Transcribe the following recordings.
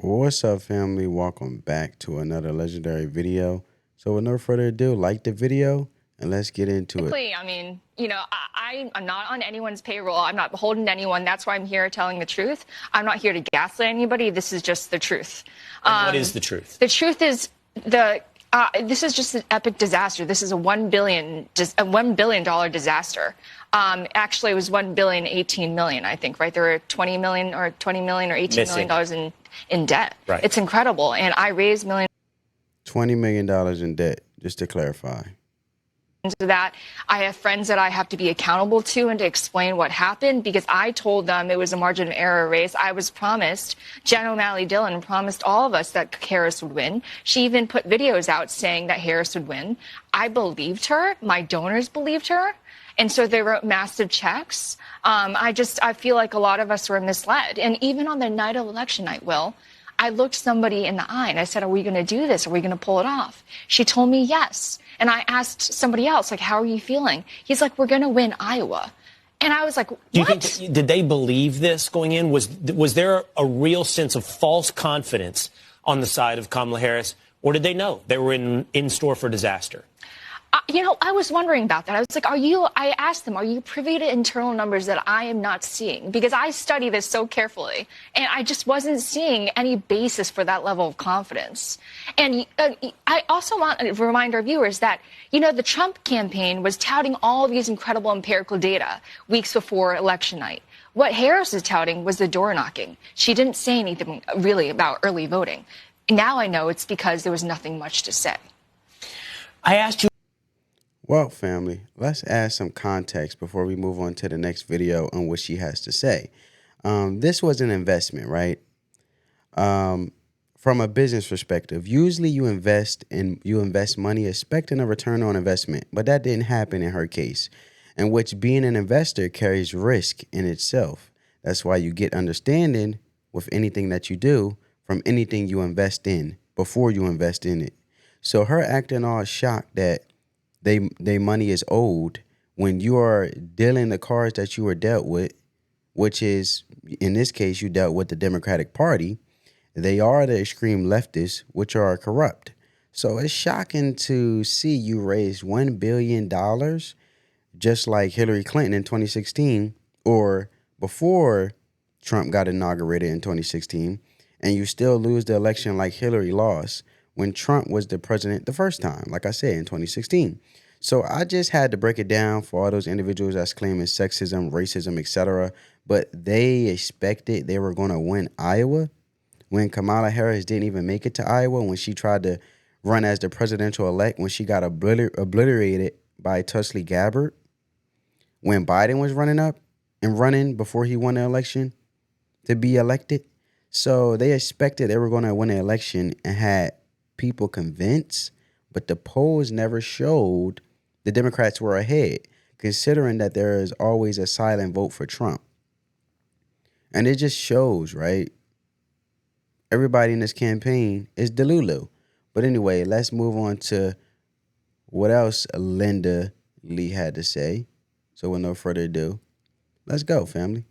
What's up, family? Welcome back to another legendary video. So with no further ado, like the video and let's get into it. I mean, I'm not on anyone's payroll. I'm not beholden to anyone. That's why I'm here telling the truth. I'm not here to gaslight anybody. This is just the truth. And what is the truth? The truth is this is just an epic disaster. This is a $1 billion disaster. Actually, it was $1.018 billion, I think, right? There were 20 million or $18 million dollars in debt. Right. It's incredible. And I raised millions. $20 million in debt, just to clarify. To that, I have friends that I have to be accountable to and to explain what happened because I told them it was a margin of error race. I was promised, Jen O'Malley Dillon promised all of us that Harris would win. She even put videos out saying that Harris would win. I believed her. My donors believed her. And so they wrote massive checks. I feel like a lot of us were misled. And even on the night of election night, I looked somebody in the eye and I said, are we going to do this? Are we going to pull it off? She told me yes. And I asked somebody else, like, how are you feeling? He's like, we're going to win Iowa. And I was like, what? Do you think, did they believe this going in? Was there a real sense of false confidence on the side of Kamala Harris? Or did they know they were in store for disaster? I was wondering about that. I was like, I asked them, are you privy to internal numbers that I am not seeing? Because I study this so carefully, and I just wasn't seeing any basis for that level of confidence. And I also want to remind our viewers that, the Trump campaign was touting all of these incredible empirical data weeks before election night. What Harris was touting was the door knocking. She didn't say anything really about early voting. Now I know it's because there was nothing much to say. I asked you. Well, family, let's add some context before we move on to the next video on what she has to say. This was an investment, right? From a business perspective, usually you invest money expecting a return on investment, but that didn't happen in her case, in which being an investor carries risk in itself. That's why you get understanding with anything that you do from anything you invest in before you invest in it. So her acting all shocked that they money is owed when you are dealing the cards that you were dealt with, which is, in this case, you dealt with the Democratic Party. They are the extreme leftists, which are corrupt. So it's shocking to see you raise $1 billion just like Hillary Clinton in 2016 or before Trump got inaugurated in 2016, and you still lose the election like Hillary lost when Trump was the president the first time, like I said, in 2016. So I just had to break it down for all those individuals that's claiming sexism, racism, etc. But they expected they were going to win Iowa when Kamala Harris didn't even make it to Iowa, when she tried to run as the presidential elect, when she got obliterated by Tulsi Gabbard, when Biden was running before he won the election to be elected. So they expected they were going to win the election and had people convinced, but the polls never showed the Democrats were ahead, considering that there is always a silent vote for Trump. And it just shows, right? Everybody in this campaign is Delulu. But anyway, let's move on to what else Linda Lee had to say. So with no further ado, let's go, family.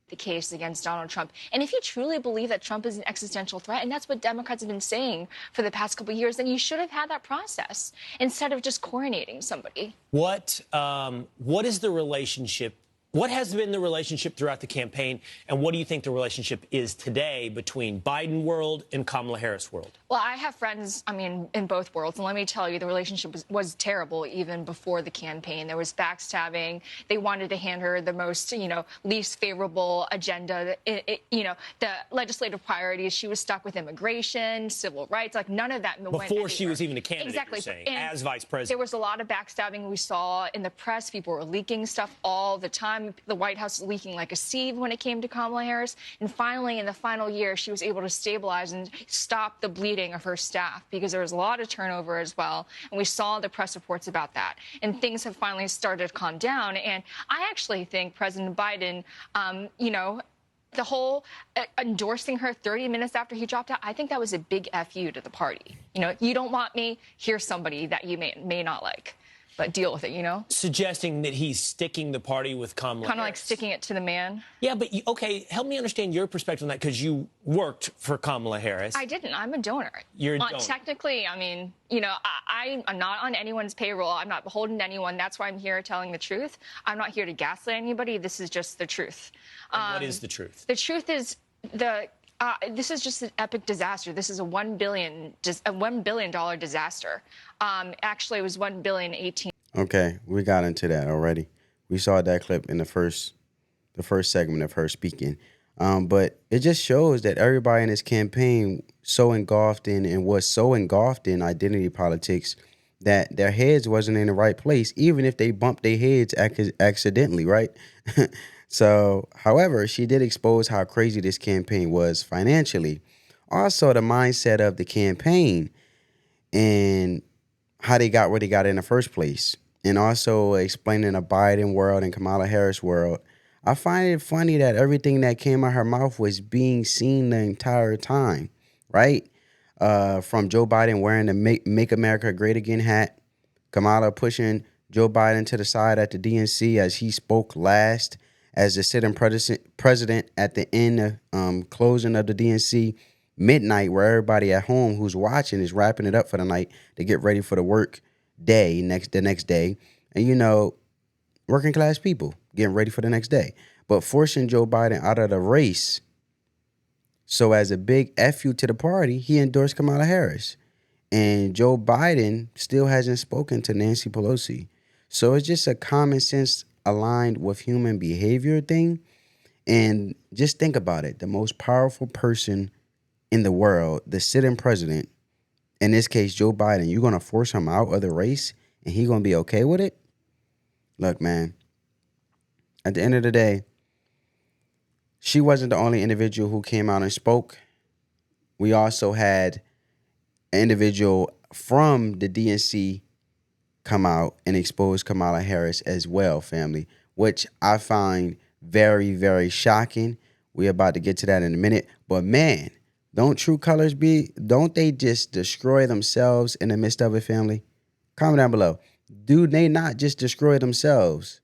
The case against Donald Trump. And if you truly believe that Trump is an existential threat, and that's what Democrats have been saying for the past couple of years, then you should have had that process instead of just coronating somebody. What is the relationship? What has been the relationship throughout the campaign, and what do you think the relationship is today between Biden world and Kamala Harris world? Well, I have friends, in both worlds, and let me tell you, the relationship was terrible even before the campaign. There was backstabbing. They wanted to hand her the most, least favorable agenda. The legislative priorities. She was stuck with immigration, civil rights, like none of that went before she was even a candidate. Exactly. You're saying, as vice president. There was a lot of backstabbing we saw in the press. People were leaking stuff all the time. The White House was leaking like a sieve when it came to Kamala Harris. And finally, in the final year, she was able to stabilize and stop the bleeding of her staff because there was a lot of turnover as well. And we saw the press reports about that. And things have finally started to calm down. And I actually think President Biden, the whole endorsing her 30 minutes after he dropped out, I think that was a big FU to the party. You don't want me, here's somebody that you may not like. but deal with it, you know? Suggesting that he's sticking the party with Kamala Kind of like Harris. sticking it to the man. Yeah, but okay, help me understand your perspective on that, because you worked for Kamala Harris. I didn't. I'm a donor. You're a donor. Technically, I mean, you know, I'm not on anyone's payroll. I'm not beholden to anyone. That's why I'm here telling the truth. I'm not here to gaslight anybody. This is just the truth. And what is the truth? The truth is this is just an epic disaster. This is a $1 billion disaster. Actually, it was $1,018,000,000. Okay, we got into that already. We saw that clip in the first segment of her speaking. But it just shows that everybody in this campaign so engulfed in and was so engulfed in identity politics that their heads wasn't in the right place, even if they bumped their heads accidentally, right? So, however, she did expose how crazy this campaign was financially. Also, the mindset of the campaign and how they got where they got in the first place. And also explaining the Biden world and Kamala Harris world. I find it funny that everything that came out her mouth was being seen the entire time, right? From Joe Biden wearing the Make America Great Again hat, Kamala pushing Joe Biden to the side at the DNC as he spoke last, as the sitting president at the end closing of the DNC, midnight, where everybody at home who's watching is wrapping it up for the night to get ready for the work day the next day. And, you know, working class people getting ready for the next day. But forcing Joe Biden out of the race. So as a big F you to the party, he endorsed Kamala Harris. And Joe Biden still hasn't spoken to Nancy Pelosi. So it's just a common sense aligned with human behavior thing. And just think about it. The most powerful person in the world, the sitting president, in this case, Joe Biden, you're going to force him out of the race and he's going to be okay with it? Look, man, at the end of the day, she wasn't the only individual who came out and spoke. We also had an individual from the DNC come out and expose Kamala Harris as well, family, which I find very, very shocking. We're about to get to that in a minute. But man, don't they just destroy themselves in the midst of it, family? Comment down below. Do they not just destroy themselves?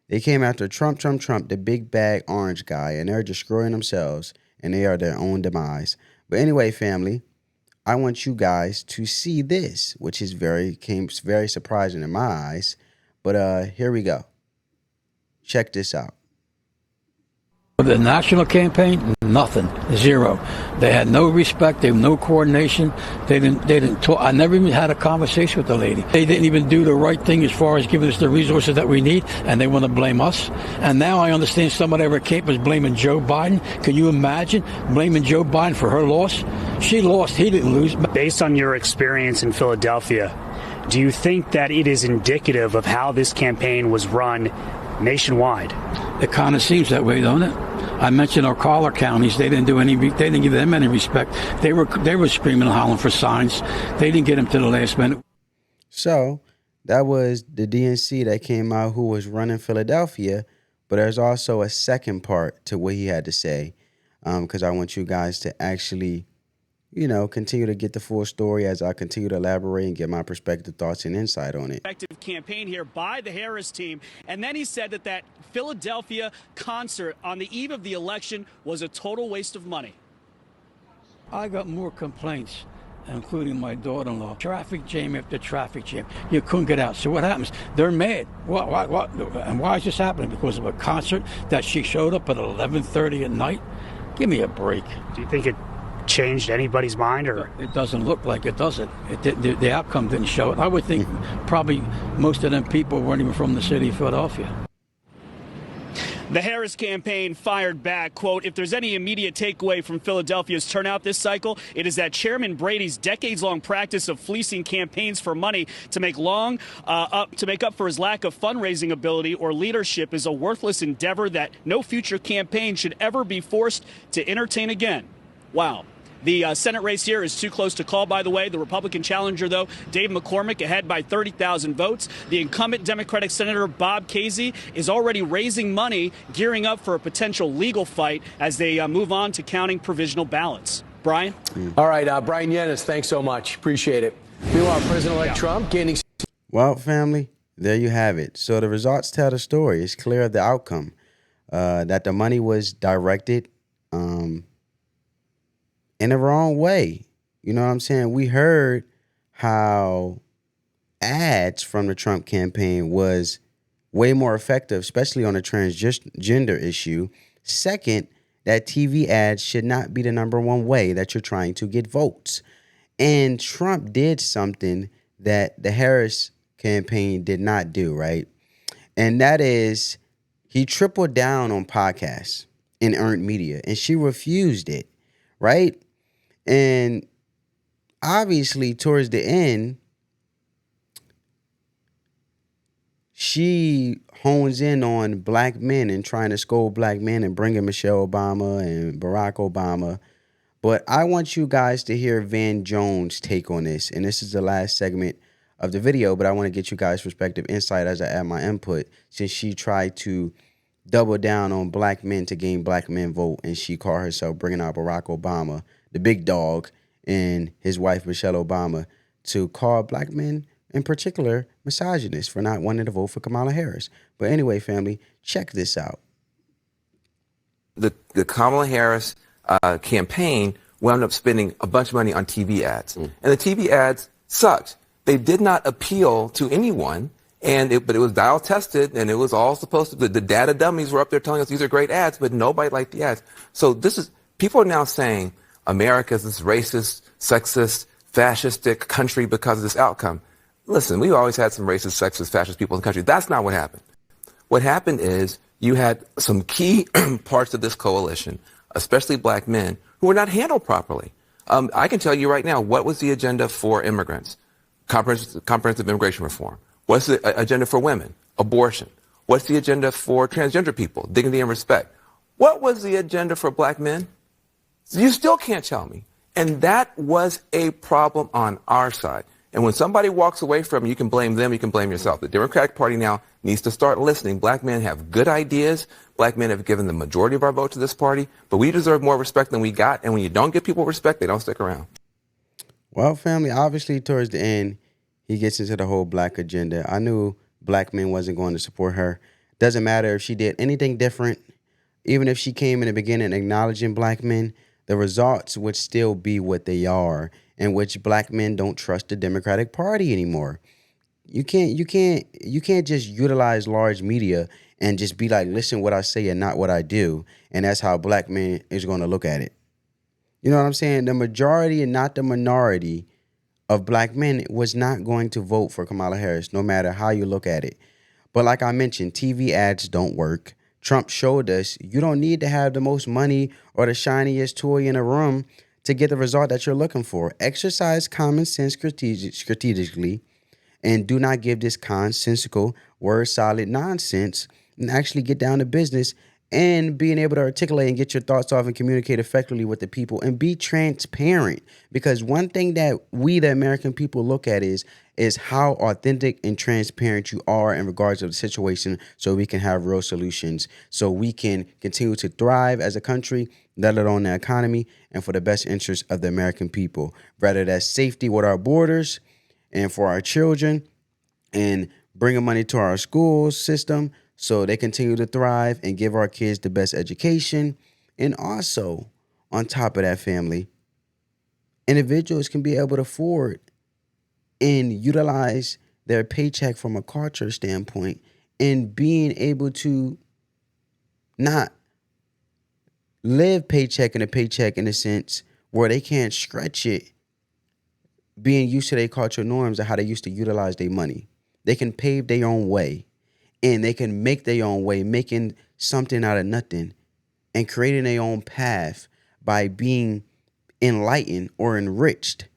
They came after Trump, the big bag orange guy, and they're destroying themselves, and they are their own demise. But anyway, family, I want you guys to see this, which is very surprising in my eyes. But here we go. Check this out. The national campaign, nothing, zero. They had no respect. They had no coordination. They didn't talk. I never even had a conversation with the lady. They didn't even do the right thing as far as giving us the resources that we need, and they want to blame us. And now I understand somebody ever came was blaming Joe Biden. Can you imagine blaming Joe Biden for her loss? She lost. He didn't lose. Based on your experience in Philadelphia, do you think that it is indicative of how this campaign was run nationwide? It kind of seems that way, don't it? I mentioned our collar counties. They didn't give them any respect. They were screaming and hollering for signs. They didn't get them to the last minute. So that was the DNC that came out who was running Philadelphia. But there's also a second part to what he had to say, because I want you guys to actually, continue to get the full story as I continue to elaborate and get my perspective, thoughts, and insight on it. Effective campaign here by the Harris team. And then he said that Philadelphia concert on the eve of the election was a total waste of money. I got more complaints, including my daughter-in-law. Traffic jam after traffic jam. You couldn't get out. So what happens? They're mad. What? And why is this happening? Because of a concert that she showed up at 11:30 at night? Give me a break. Do you think it changed anybody's mind, or it doesn't look like it, does it? The outcome didn't show it. I would think probably most of them people weren't even from the city of Philadelphia. The Harris campaign fired back, quote, "If there's any immediate takeaway from Philadelphia's turnout this cycle, it is that Chairman Brady's decades-long practice of fleecing campaigns for money to make up for his lack of fundraising ability or leadership is a worthless endeavor that no future campaign should ever be forced to entertain again." Wow. The Senate race here is too close to call, by the way. The Republican challenger, though, Dave McCormick, ahead by 30,000 votes. The incumbent Democratic Senator Bob Casey is already raising money, gearing up for a potential legal fight as they move on to counting provisional ballots. Brian? All right, Brian Yennis, thanks so much. Appreciate it. Meanwhile, President-elect Trump gaining... Well, family, There you have it. So the results tell the story. It's clear of the outcome. That the money was directed in the wrong way. You know what I'm saying? We heard how ads from the Trump campaign was way more effective, especially on the transgender issue. Second, that TV ads should not be the number one way that you're trying to get votes. And Trump did something that the Harris campaign did not do, right? And that is he tripled down on podcasts and earned media, and she refused it, right? And obviously, towards the end, she hones in on black men and trying to scold black men and bringing Michelle Obama and Barack Obama. But I want you guys to hear Van Jones' take on this. And this is the last segment of the video, but I want to get you guys' perspective insight as I add my input, since she tried to double down on black men to gain black men vote, and she called herself bringing out Barack Obama, the big dog, and his wife, Michelle Obama, to call black men in particular misogynist for not wanting to vote for Kamala Harris. But anyway, family, check this out. The Kamala Harris campaign wound up spending a bunch of money on TV ads. And the TV ads sucked. They did not appeal to anyone, but it was dial tested, and it was all supposed to be. The data dummies were up there telling us these are great ads, but nobody liked the ads. So people are now saying America is this racist, sexist, fascistic country because of this outcome. Listen, we've always had some racist, sexist, fascist people in the country. That's not what happened. What happened is you had some key parts of this coalition, especially black men, who were not handled properly. I can tell you right now, what was the agenda for immigrants? Comprehensive immigration reform. What's the agenda for women? Abortion. What's the agenda for transgender people? Dignity and respect. What was the agenda for black men? You still can't tell me. And that was a problem on our side. And when somebody walks away from you, you can blame them, you can blame yourself. The Democratic Party now needs to start listening. Black men have good ideas. Black men have given the majority of our vote to this party, but we deserve more respect than we got. And when you don't give people respect, they don't stick around. Well, family, obviously towards the end, he gets into the whole black agenda. I knew black men wasn't going to support her. Doesn't matter if she did anything different. Even if she came in the beginning acknowledging black men, the results would still be what they are, in which black men don't trust the Democratic Party anymore. You can't just utilize large media and just be like, listen what I say and not what I do. And that's how black men is going to look at it. You know what I'm saying? The majority and not the minority of black men was not going to vote for Kamala Harris, no matter how you look at it. But like I mentioned, TV ads don't work. Trump showed us you don't need to have the most money or the shiniest toy in a room to get the result that you're looking for. Exercise common sense strategically, and do not give this consensical, word solid nonsense, and actually get down to business and being able to articulate and get your thoughts off and communicate effectively with the people and be transparent. Because one thing that we, the American people, look at is how authentic and transparent you are in regards to the situation, so we can have real solutions, so we can continue to thrive as a country, let alone the economy, and for the best interest of the American people. Rather that's safety with our borders and for our children, and bringing money to our school system so they continue to thrive and give our kids the best education. And also, on top of that, family, individuals can be able to afford and utilize their paycheck from a culture standpoint, and being able to not live paycheck in a paycheck in a sense where they can't stretch it, being used to their cultural norms of how they used to utilize their money. They can pave their own way, and they can make their own way, making something out of nothing and creating their own path by being enlightened or enriched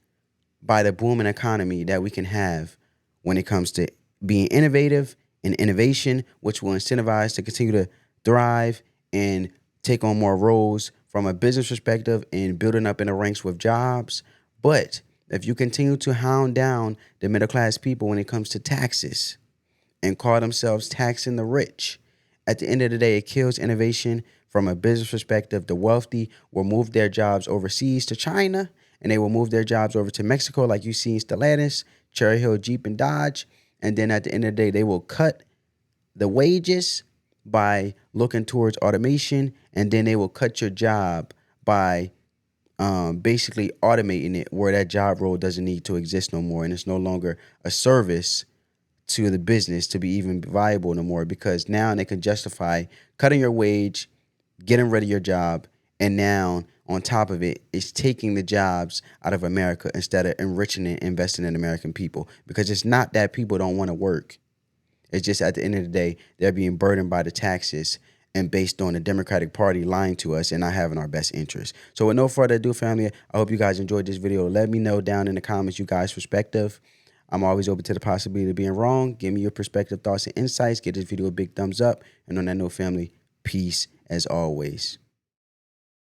by the booming economy that we can have when it comes to being innovative and innovation, which will incentivize to continue to thrive and take on more roles from a business perspective and building up in the ranks with jobs. But if you continue to hound down the middle class people when it comes to taxes and call themselves taxing the rich, at the end of the day, it kills innovation from a business perspective. The wealthy will move their jobs overseas to China, and they will move their jobs over to Mexico, like you see in Stellantis, Cherry Hill, Jeep, and Dodge. And then at the end of the day, they will cut the wages by looking towards automation, and then they will cut your job by basically automating it where that job role doesn't need to exist no more, and it's no longer a service to the business to be even viable no more, because now they can justify cutting your wage, getting rid of your job, and now on top of it, it's taking the jobs out of America instead of enriching and investing in American people. Because it's not that people don't want to work. It's just at the end of the day, they're being burdened by the taxes and based on the Democratic Party lying to us and not having our best interests. So with no further ado, family, I hope you guys enjoyed this video. Let me know down in the comments you guys' perspective. I'm always open to the possibility of being wrong. Give me your perspective, thoughts, and insights. Give this video a big thumbs up. And on that note, family, peace as always.